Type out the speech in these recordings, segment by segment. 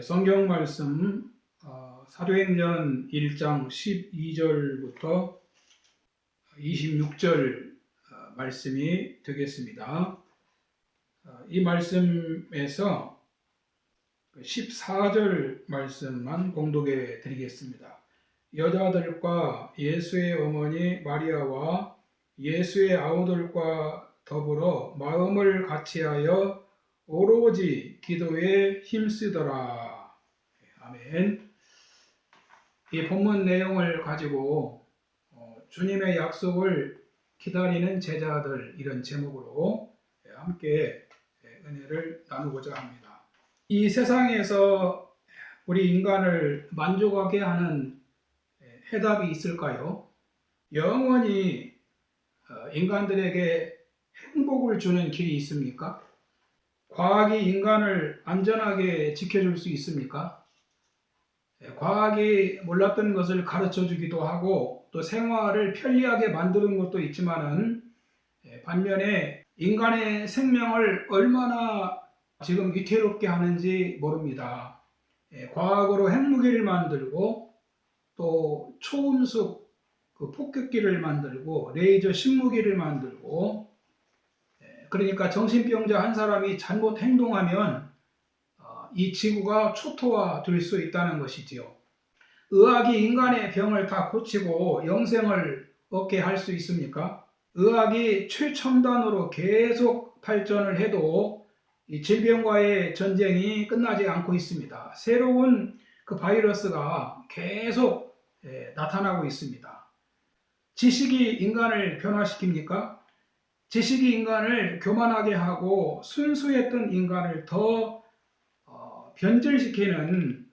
성경 말씀 사도행전 1장 12절부터 26절 말씀이 되겠습니다. 이 말씀에서 14절 말씀만 공독해 드리겠습니다. 여자들과 예수의 어머니 마리아와 예수의 아우들과 더불어 마음을 같이하여 오로지 기도에 힘쓰더라. 아멘. 이 본문 내용을 가지고 주님의 약속을 기다리는 제자들, 이런 제목으로 함께 은혜를 나누고자 합니다. 이 세상에서 우리 인간을 만족하게 하는 해답이 있을까요? 영원히 인간들에게 행복을 주는 길이 있습니까? 과학이 인간을 안전하게 지켜줄 수 있습니까? 과학이 몰랐던 것을 가르쳐 주기도 하고 또 생활을 편리하게 만드는 것도 있지만은 반면에 인간의 생명을 얼마나 지금 위태롭게 하는지 모릅니다. 과학으로 핵무기를 만들고 또 초음속 폭격기를 만들고 레이저 신무기를 만들고, 그러니까 정신병자 한 사람이 잘못 행동하면 이 지구가 초토화 될 수 있다는 것이지요. 의학이 인간의 병을 다 고치고 영생을 얻게 할 수 있습니까? 의학이 최첨단으로 계속 발전을 해도 이 질병과의 전쟁이 끝나지 않고 있습니다. 새로운 바이러스가 계속 나타나고 있습니다. 지식이 인간을 변화시킵니까? 지식이 인간을 교만하게 하고 순수했던 인간을 더 변절시키는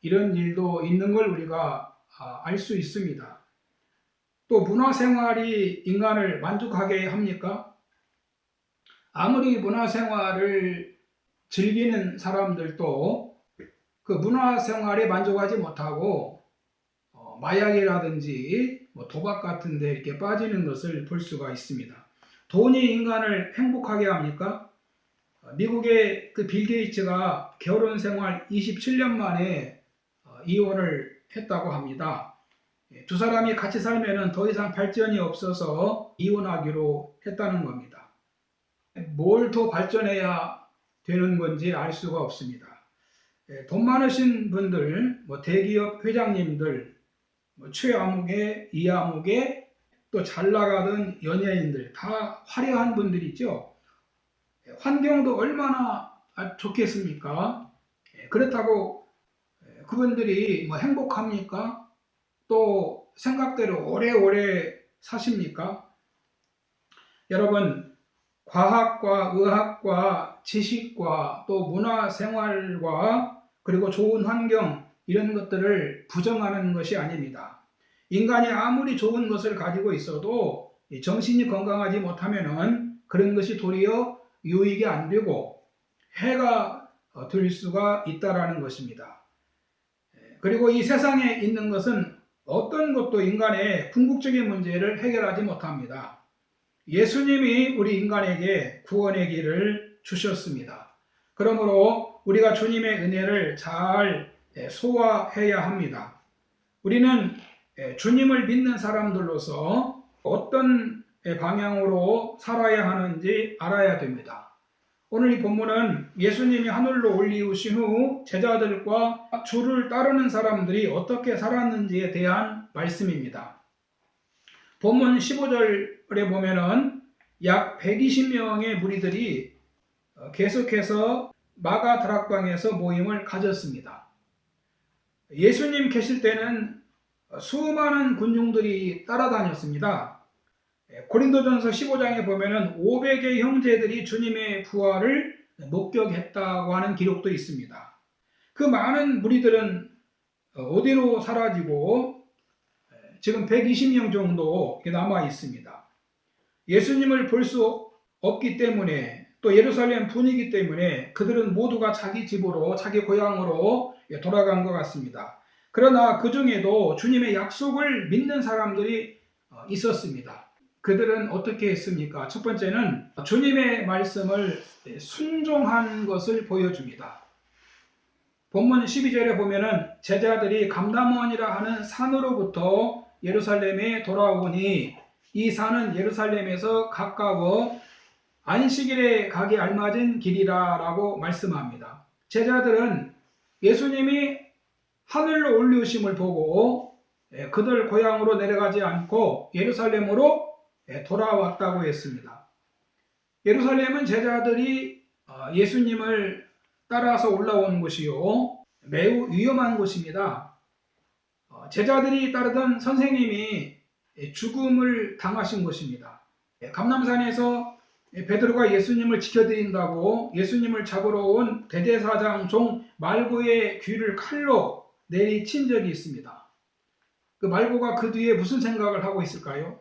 이런 일도 있는 걸 우리가 알 수 있습니다. 또 문화생활이 인간을 만족하게 합니까? 아무리 문화생활을 즐기는 사람들도 그 문화생활에 만족하지 못하고 마약이라든지 도박 같은 데 이렇게 빠지는 것을 볼 수가 있습니다. 돈이 인간을 행복하게 합니까? 미국의 빌 게이츠가 결혼 생활 27년 만에 이혼을 했다고 합니다. 두 사람이 같이 살면 더 이상 발전이 없어서 이혼하기로 했다는 겁니다. 뭘 더 발전해야 되는 건지 알 수가 없습니다. 돈 많으신 분들, 대기업 회장님들, 최아무개, 이아무개, 또 잘 나가던 연예인들, 다 화려한 분들이죠. 환경도 얼마나 좋겠습니까? 그렇다고 그분들이 행복합니까? 또 생각대로 오래오래 사십니까? 여러분, 과학과 의학과 지식과 또 문화생활과 그리고 좋은 환경, 이런 것들을 부정하는 것이 아닙니다. 인간이 아무리 좋은 것을 가지고 있어도 정신이 건강하지 못하면 그런 것이 도리어 유익이 안 되고 해가 될 수가 있다는 것입니다. 그리고 이 세상에 있는 것은 어떤 것도 인간의 궁극적인 문제를 해결하지 못합니다. 예수님이 우리 인간에게 구원의 길을 주셨습니다. 그러므로 우리가 주님의 은혜를 잘 소화해야 합니다. 우리는 주님을 믿는 사람들로서 어떤 방향으로 살아야 하는지 알아야 됩니다. 오늘 이 본문은 예수님이 하늘로 올리우신 후 제자들과 주를 따르는 사람들이 어떻게 살았는지에 대한 말씀입니다. 본문 15절에 보면은 약 120명의 무리들이 계속해서 마가 다락방에서 모임을 가졌습니다. 예수님 계실 때는 수많은 군중들이 따라다녔습니다. 고린도전서 15장에 보면은 500의 형제들이 주님의 부활을 목격했다고 하는 기록도 있습니다. 그 많은 무리들은 어디로 사라지고 지금 120명 정도 남아 있습니다. 예수님을 볼 수 없기 때문에 또 예루살렘 분위기 때문에 그들은 모두가 자기 집으로, 자기 고향으로 돌아간 것 같습니다. 그러나 그 중에도 주님의 약속을 믿는 사람들이 있었습니다. 그들은 어떻게 했습니까? 첫 번째는 주님의 말씀을 순종한 것을 보여줍니다. 본문 12절에 보면은 제자들이 감람원이라 하는 산으로부터 예루살렘에 돌아오니 이 산은 예루살렘에서 가까워 안식일에 가기 알맞은 길이라 라고 말씀합니다. 제자들은 예수님이 하늘로 올리우심을 보고 그들 고향으로 내려가지 않고 예루살렘으로 돌아왔다고 했습니다. 예루살렘은 제자들이 예수님을 따라서 올라온 곳이요, 매우 위험한 곳입니다. 제자들이 따르던 선생님이 죽음을 당하신 곳입니다. 감람산에서 베드로가 예수님을 지켜드린다고 예수님을 잡으러 온 대제사장 종 말고의 귀를 칼로 내리친 적이 있습니다. 그 말고가 그 뒤에 무슨 생각을 하고 있을까요?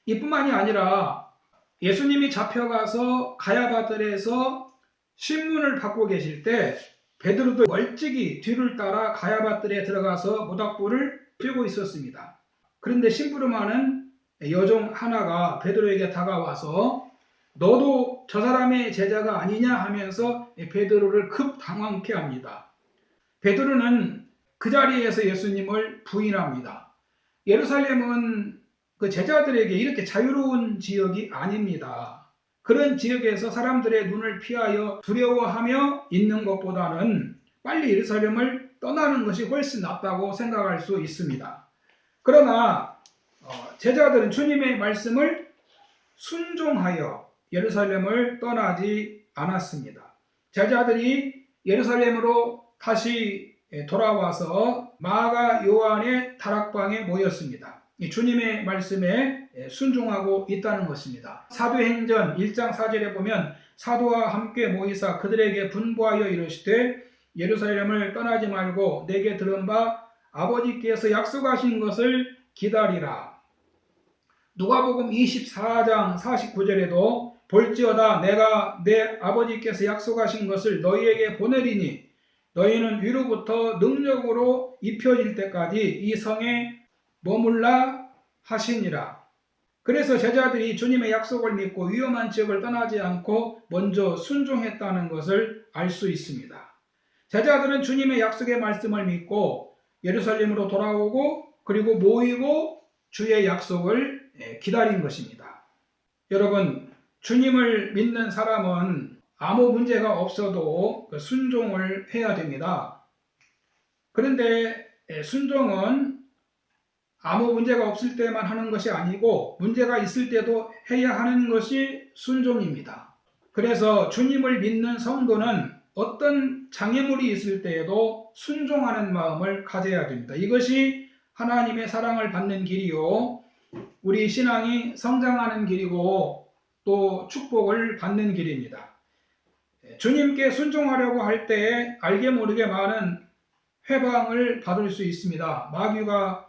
이뿐만이 아니라 예수님이 잡혀가서 가야바들에서 신문을 받고 계실 때 베드로도 멀찍이 뒤를 따라 가야바들에 들어가서 모닥불을 피우고 있었습니다. 그런데 심부름하는 여종 하나가 베드로에게 다가와서 너도 저 사람의 제자가 아니냐 하면서 베드로를 급 당황케 합니다. 베드로는 그 자리에서 예수님을 부인합니다. 예루살렘은 그 제자들에게 이렇게 자유로운 지역이 아닙니다. 그런 지역에서 사람들의 눈을 피하여 두려워하며 있는 것보다는 빨리 예루살렘을 떠나는 것이 훨씬 낫다고 생각할 수 있습니다. 그러나 제자들은 주님의 말씀을 순종하여 예루살렘을 떠나지 않았습니다. 제자들이 예루살렘으로 다시 돌아와서 마가 요한의 다락방에 모였습니다. 주님의 말씀에 순종하고 있다는 것입니다. 사도행전 1장 4절에 보면 사도와 함께 모이사 그들에게 분부하여 이르시되 예루살렘을 떠나지 말고 내게 들은 바 아버지께서 약속하신 것을 기다리라. 누가복음 24장 49절에도 볼지어다 내가 내 아버지께서 약속하신 것을 너희에게 보내리니 너희는 위로부터 능력으로 입혀질 때까지 이 성에 머물라 하시니라. 그래서 제자들이 주님의 약속을 믿고 위험한 지역을 떠나지 않고 먼저 순종했다는 것을 알 수 있습니다. 제자들은 주님의 약속의 말씀을 믿고 예루살렘으로 돌아오고 그리고 모이고 주의 약속을 기다린 것입니다. 여러분, 주님을 믿는 사람은 아무 문제가 없어도 순종을 해야 됩니다. 그런데 순종은 아무 문제가 없을 때만 하는 것이 아니고 문제가 있을 때도 해야 하는 것이 순종입니다. 그래서 주님을 믿는 성도는 어떤 장애물이 있을 때에도 순종하는 마음을 가져야 됩니다. 이것이 하나님의 사랑을 받는 길이요, 우리 신앙이 성장하는 길이고 또 축복을 받는 길입니다. 주님께 순종하려고 할 때에 알게 모르게 많은 회방을 받을 수 있습니다. 마귀가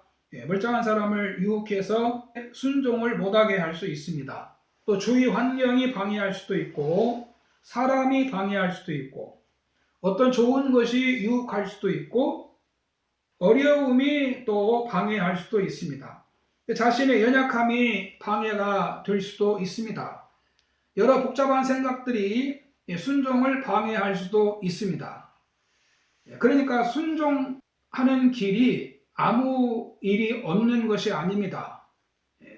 멀쩡한 사람을 유혹해서 순종을 못하게 할 수 있습니다. 또 주위 환경이 방해할 수도 있고 사람이 방해할 수도 있고 어떤 좋은 것이 유혹할 수도 있고 어려움이 또 방해할 수도 있습니다. 자신의 연약함이 방해가 될 수도 있습니다. 여러 복잡한 생각들이 순종을 방해할 수도 있습니다. 그러니까 순종하는 길이 아무 일이 없는 것이 아닙니다.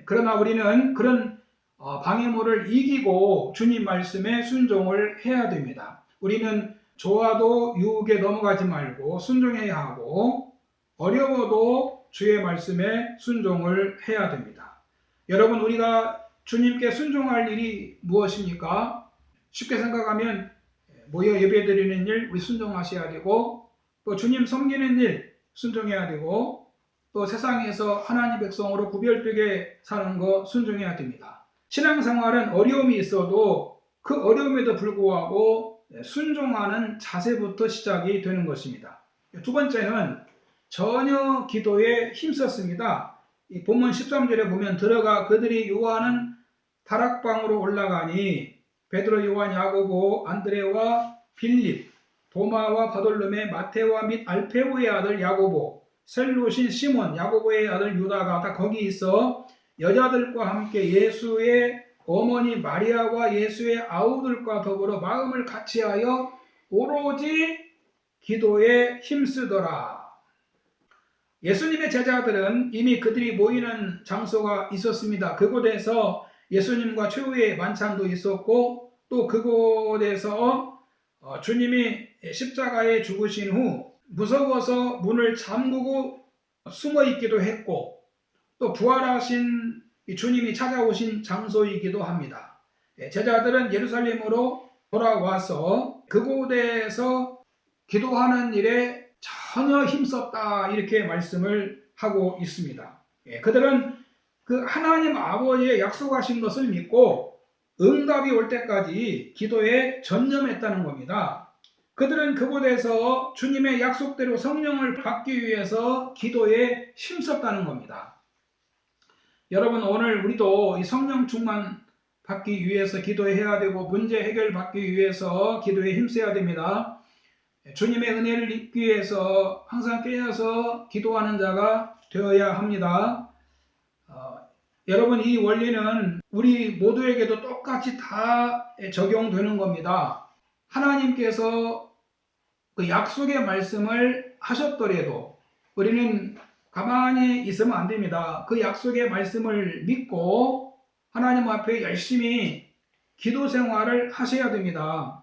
그러나 우리는 그런 방해물을 이기고 주님 말씀에 순종을 해야 됩니다. 우리는 좋아도 유혹에 넘어가지 말고 순종해야 하고 어려워도 주의 말씀에 순종을 해야 됩니다. 여러분, 우리가 주님께 순종할 일이 무엇입니까? 쉽게 생각하면 모여 예배드리는 일 우리 순종하셔야 되고 또 주님 섬기는 일 순종해야 되고 또 세상에서 하나님 백성으로 구별되게 사는 거 순종해야 됩니다. 신앙생활은 어려움이 있어도 그 어려움에도 불구하고 순종하는 자세부터 시작이 되는 것입니다. 두 번째는 전혀 기도에 힘썼습니다. 이 본문 13절에 보면 들어가 그들이 요한은 다락방으로 올라가니 베드로, 요한, 야고보, 안드레와 빌립, 도마와 바돌로메, 마테와 및 알페오의 아들 야고보, 셀롯인 시몬, 야고보의 아들 유다가 다 거기 있어 여자들과 함께 예수의 어머니 마리아와 예수의 아우들과 더불어 마음을 같이하여 오로지 기도에 힘쓰더라. 예수님의 제자들은 이미 그들이 모이는 장소가 있었습니다. 그곳에서 예수님과 최후의 만찬도 있었고, 또 그곳에서 주님이 십자가에 죽으신 후 무서워서 문을 잠그고 숨어 있기도 했고, 또 부활하신 주님이 찾아오신 장소이기도 합니다. 제자들은 예루살렘으로 돌아와서 그곳에서 기도하는 일에 전혀 힘썼다, 이렇게 말씀을 하고 있습니다. 그들은 그 하나님 아버지의 약속하신 것을 믿고 응답이 올 때까지 기도에 전념했다는 겁니다. 그들은 그곳에서 주님의 약속대로 성령을 받기 위해서 기도에 힘썼다는 겁니다. 여러분, 오늘 우리도 이 성령 충만 받기 위해서 기도해야 되고, 문제 해결 받기 위해서 기도에 힘써야 됩니다. 주님의 은혜를 입기 위해서 항상 깨어서 기도하는 자가 되어야 합니다. 여러분, 이 원리는 우리 모두에게도 똑같이 다 적용되는 겁니다. 하나님께서 그 약속의 말씀을 하셨더라도 우리는 가만히 있으면 안 됩니다. 그 약속의 말씀을 믿고 하나님 앞에 열심히 기도 생활을 하셔야 됩니다.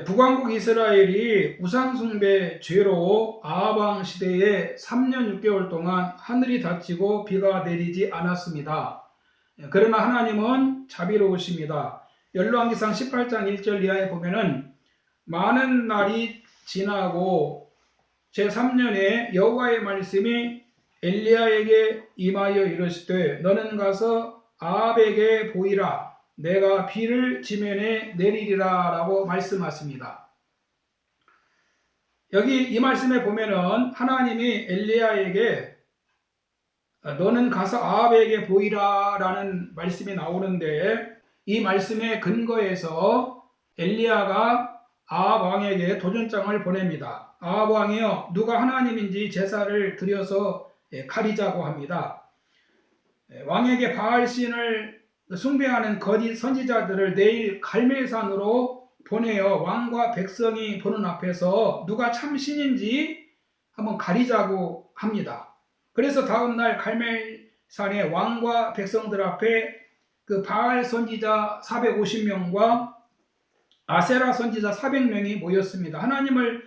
북왕국 이스라엘이 우상숭배 죄로 아합 왕 시대에 3년 6개월 동안 하늘이 닫히고 비가 내리지 않았습니다. 그러나 하나님은 자비로우십니다. 열왕기상 18장 1절 이하에 보면은 많은 날이 지나고 제3년에 여호와의 말씀이 엘리야에게 임하여 이르시되 너는 가서 아합에게 보이라. 내가 비를 지면에 내리리라 라고 말씀하십니다. 여기 이 말씀에 보면은 하나님이 엘리야에게 너는 가서 아합에게 보이라 라는 말씀이 나오는데, 이 말씀의 근거에서 엘리야가 아합 왕에게 도전장을 보냅니다. 아합 왕이여, 누가 하나님인지 제사를 드려서 가리자고 합니다. 왕에게 바알 신을 숭배하는 거짓 선지자들을 내일 갈멜산으로 보내어 왕과 백성이 보는 앞에서 누가 참 신인지 한번 가리자고 합니다. 그래서 다음날 갈멜산에 왕과 백성들 앞에 그 바알 선지자 450명과 아세라 선지자 400명이 모였습니다. 하나님을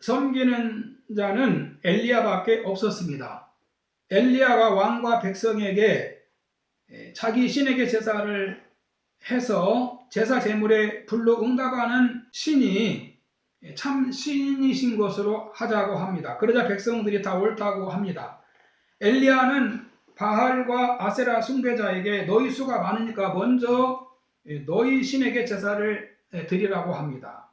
섬기는 자는 엘리야밖에 없었습니다. 엘리야가 왕과 백성에게 자기 신에게 제사를 해서 제사 제물에 불로 응답하는 신이 참 신이신 것으로 하자고 합니다. 그러자 백성들이 다 옳다고 합니다. 엘리야는 바알과 아세라 숭배자에게 너희 수가 많으니까 먼저 너희 신에게 제사를 드리라고 합니다.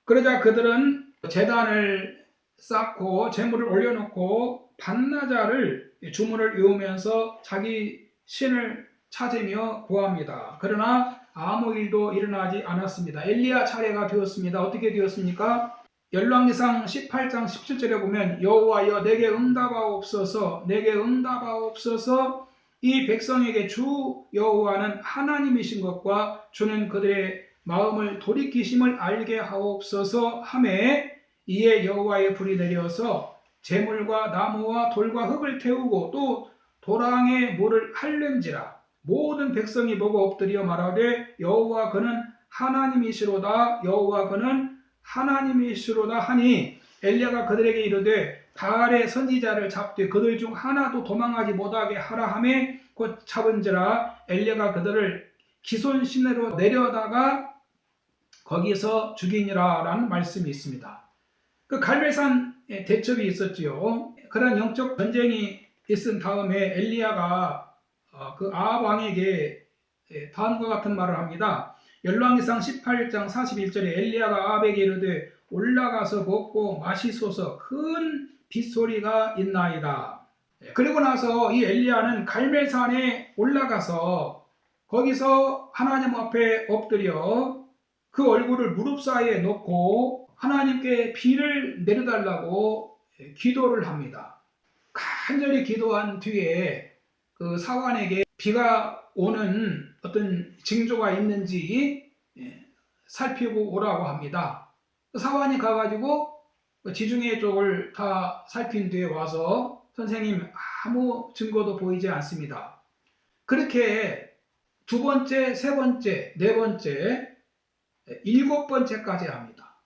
그러자 그들은 제단을 쌓고 제물을 올려놓고 반나절을 주문을 외우면서 자기 신을 찾으며 구합니다. 그러나 아무 일도 일어나지 않았습니다. 엘리야 차례가 되었습니다. 어떻게 되었습니까? 열왕기상 18장 17절에 보면 여호와여 내게 응답하옵소서, 내게 응답하옵소서. 이 백성에게 주 여호와는 하나님이신 것과 주는 그들의 마음을 돌이키심을 알게 하옵소서 하매, 이에 여호와의 불이 내려서 재물과 나무와 돌과 흙을 태우고 또 도랑에 물을 핥는지라. 모든 백성이 보고 엎드려 말하되 여호와 그는 하나님이시로다, 여호와 그는 하나님이시로다 하니, 엘리야가 그들에게 이르되 바알의 선지자를 잡되 그들 중 하나도 도망하지 못하게 하라 하매 곧 잡은지라. 엘리야가 그들을 기손 시내로 내려다가 거기서 죽이니라 라는 말씀이 있습니다. 그 갈멜산 대첩이 있었지요. 그런 영적 전쟁이 있은 다음에 엘리야가 그 아합 왕에게 다음과 같은 말을 합니다. 열왕기상 18장 41절에 엘리야가 아합에게 이르되 올라가서 먹고 마시소서, 큰 빗소리가 있나이다. 그리고 나서 이 엘리야는 갈멜산에 올라가서 거기서 하나님 앞에 엎드려 그 얼굴을 무릎 사이에 놓고 하나님께 비를 내려달라고 기도를 합니다. 간절히 기도한 뒤에 그 사환에게 비가 오는 어떤 징조가 있는지 살피고 오라고 합니다. 사환이 가가지고 지중해 쪽을 다 살핀 뒤에 와서 선생님 아무 증거도 보이지 않습니다. 그렇게 두 번째, 세 번째, 네 번째, 일곱 번째까지 합니다.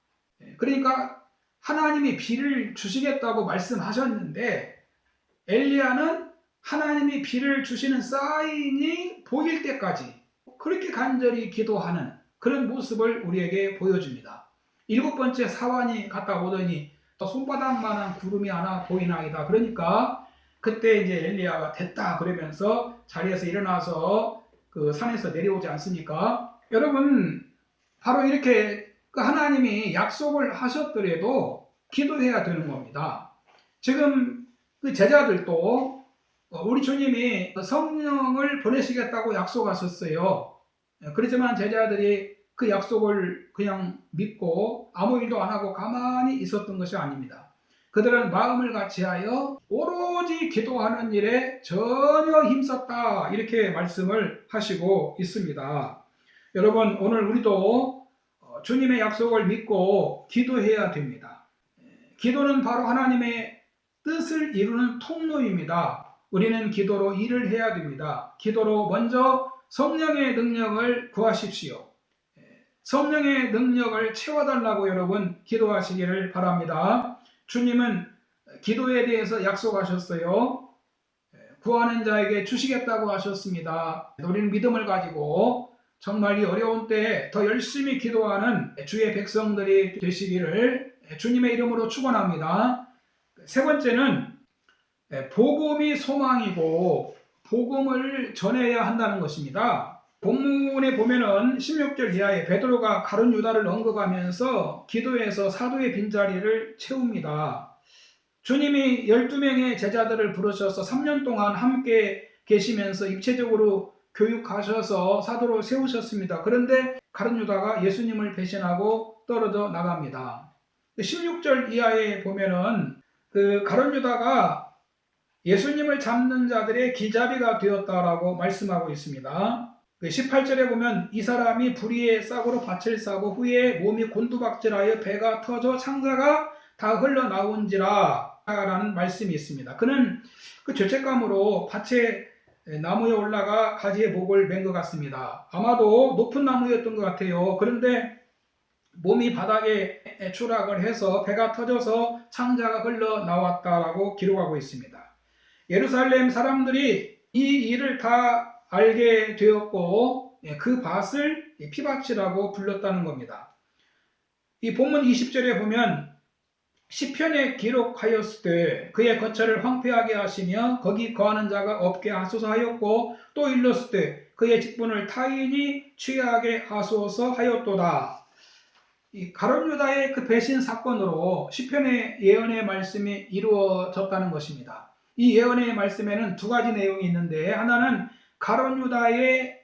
그러니까 하나님이 비를 주시겠다고 말씀하셨는데 엘리야는 하나님이 비를 주시는 사인이 보일 때까지 그렇게 간절히 기도하는 그런 모습을 우리에게 보여줍니다. 일곱 번째 사환이 갔다 오더니 손바닥만한 구름이 하나 보이나이다. 그러니까 그때 이제 엘리야가 됐다 그러면서 자리에서 일어나서 그 산에서 내려오지 않습니까? 여러분, 바로 이렇게 그 하나님이 약속을 하셨더라도 기도해야 되는 겁니다. 지금 그 제자들도 우리 주님이 성령을 보내시겠다고 약속하셨어요. 그렇지만 제자들이 그 약속을 그냥 믿고 아무 일도 안 하고 가만히 있었던 것이 아닙니다. 그들은 마음을 같이하여 오로지 기도하는 일에 전혀 힘썼다 이렇게 말씀을 하시고 있습니다. 여러분, 오늘 우리도 주님의 약속을 믿고 기도해야 됩니다. 기도는 바로 하나님의 뜻을 이루는 통로입니다. 우리는 기도로 일을 해야 됩니다. 기도로 먼저 성령의 능력을 구하십시오. 성령의 능력을 채워달라고 여러분 기도하시기를 바랍니다. 주님은 기도에 대해서 약속하셨어요. 구하는 자에게 주시겠다고 하셨습니다. 우리는 믿음을 가지고 정말 이 어려운 때에 더 열심히 기도하는 주의 백성들이 되시기를 주님의 이름으로 축원합니다. 세 번째는 복음이 소망이고 복음을 전해야 한다는 것입니다. 본문에 보면은 16절 이하에 베드로가 가룟 유다를 언급하면서 기도에서 사도의 빈자리를 채웁니다. 주님이 12명의 제자들을 부르셔서 3년 동안 함께 계시면서 입체적으로 교육하셔서 사도로 세우셨습니다. 그런데 가룟 유다가 예수님을 배신하고 떨어져 나갑니다. 16절 이하에 보면은 그 가룟 유다가 예수님을 잡는 자들의 길잡이가 되었다라고 말씀하고 있습니다. 18절에 보면 이 사람이 불의의 싹으로 밭을 싸고 후에 몸이 곤두박질하여 배가 터져 창자가 다 흘러나온지라 라는 말씀이 있습니다. 그는 그 죄책감으로 밭에 나무에 올라가 가지에 목을 맨 것 같습니다. 아마도 높은 나무였던 것 같아요. 그런데 몸이 바닥에 추락을 해서 배가 터져서 창자가 흘러나왔다라고 기록하고 있습니다. 예루살렘 사람들이 이 일을 다 알게 되었고 그 밭을 피밭이라고 불렀다는 겁니다. 이 본문 20절에 보면 시편에 기록하였을 때 그의 거처를 황폐하게 하시며 거기 거하는 자가 없게 하소서 하였고 또 일렀을 때 그의 직분을 타인이 취하게 하소서 하였도다. 이 가룟 유다의 그 배신 사건으로 시편의 예언의 말씀이 이루어졌다는 것입니다. 이 예언의 말씀에는 두 가지 내용이 있는데 하나는 가룟 유다의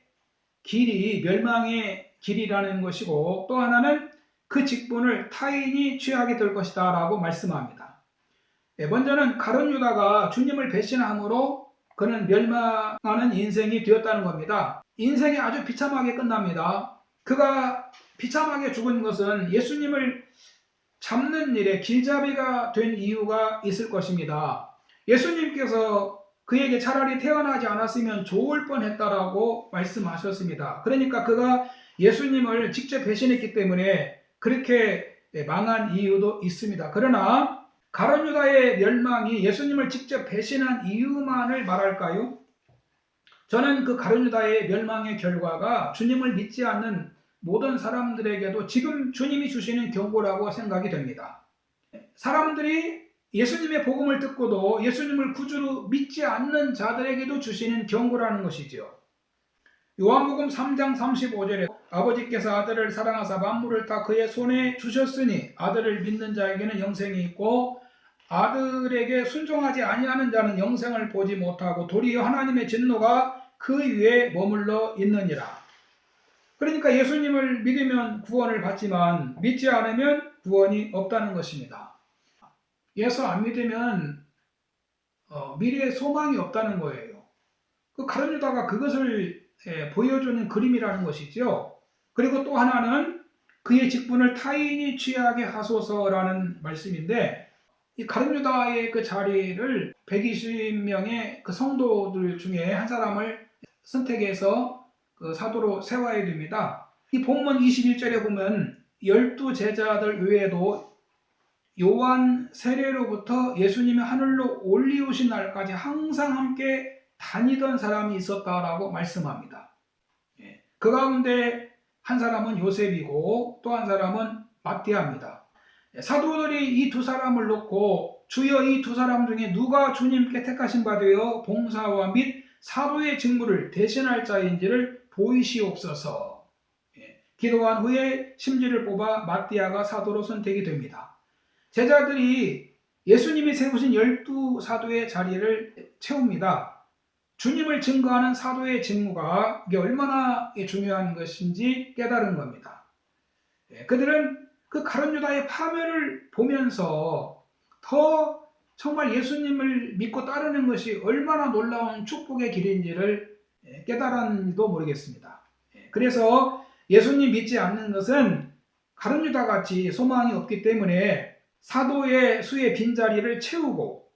길이 멸망의 길이라는 것이고 또 하나는 그 직분을 타인이 취하게 될 것이다 라고 말씀합니다. 먼저는 가룟 유다가 주님을 배신함으로 그는 멸망하는 인생이 되었다는 겁니다. 인생이 아주 비참하게 끝납니다. 그가 비참하게 죽은 것은 예수님을 잡는 일에 길잡이가 된 이유가 있을 것입니다. 예수님께서 그에게 차라리 태어나지 않았으면 좋을 뻔했다라고 말씀하셨습니다. 그러니까 그가 예수님을 직접 배신했기 때문에 그렇게 망한 이유도 있습니다. 그러나 가룟 유다의 멸망이 예수님을 직접 배신한 이유만을 말할까요? 저는 그 가룟 유다의 멸망의 결과가 주님을 믿지 않는 모든 사람들에게도 지금 주님이 주시는 경고라고 생각이 됩니다. 사람들이 예수님의 복음을 듣고도 예수님을 구주로 믿지 않는 자들에게도 주시는 경고라는 것이지요. 요한복음 3장 35절에 아버지께서 아들을 사랑하사 만물을 다 그의 손에 주셨으니 아들을 믿는 자에게는 영생이 있고 아들에게 순종하지 아니하는 자는 영생을 보지 못하고 도리어 하나님의 진노가 그 위에 머물러 있느니라. 그러니까 예수님을 믿으면 구원을 받지만 믿지 않으면 구원이 없다는 것입니다. 예수 안 믿으면 미래에 소망이 없다는 거예요. 그 가룟 유다가 그것을 보여주는 그림이라는 것이죠. 그리고 또 하나는 그의 직분을 타인이 취하게 하소서라는 말씀인데, 이 가룟 유다의 그 자리를 120명의 그 성도들 중에 한 사람을 선택해서 그 사도로 세워야 됩니다. 이 본문 21절에 보면 12제자들 외에도 요한 세례로부터 예수님이 하늘로 올리우신 날까지 항상 함께 다니던 사람이 있었다라고 말씀합니다. 그 가운데 한 사람은 요셉이고 또 한 사람은 마띠아입니다. 사도들이 이 두 사람을 놓고 주여 이 두 사람 중에 누가 주님께 택하신 바 되어 봉사와 및 사도의 직무를 대신할 자인지를 보이시옵소서. 기도한 후에 심지를 뽑아 마띠아가 사도로 선택이 됩니다. 제자들이 예수님이 세우신 12사도의 자리를 채웁니다. 주님을 증거하는 사도의 직무가 이게 얼마나 중요한 것인지 깨달은 겁니다. 그들은 그 가룟 유다의 파멸을 보면서 더 정말 예수님을 믿고 따르는 것이 얼마나 놀라운 축복의 길인지를 깨달았는지도 모르겠습니다. 그래서 예수님 믿지 않는 것은 가룟 유다 같이 소망이 없기 때문에 사도의 수의 빈자리를 채우고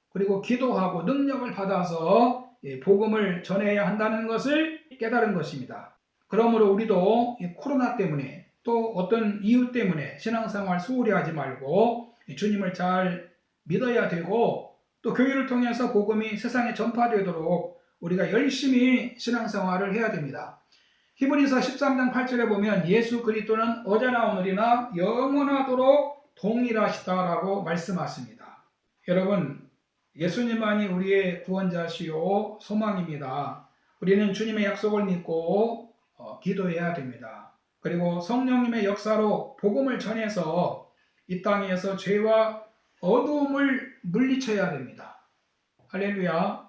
그리고 기도하고 능력을 받아서 복음을 전해야 한다는 것을 깨달은 것입니다. 그러므로 우리도 코로나 때문에 또 어떤 이유 때문에 신앙생활 소홀히 하지 말고 주님을 잘 믿어야 되고 또 교회를 통해서 복음이 세상에 전파되도록 우리가 열심히 신앙생활을 해야 됩니다. 히브리서 13장 8절에 보면 예수 그리스도는 어제나 오늘이나 영원하도록 동일하시다라고 말씀하십니다. 여러분, 예수님만이 우리의 구원자시요 소망입니다. 우리는 주님의 약속을 믿고 기도해야 됩니다. 그리고 성령님의 역사로 복음을 전해서 이 땅에서 죄와 어두움을 물리쳐야 됩니다. 할렐루야.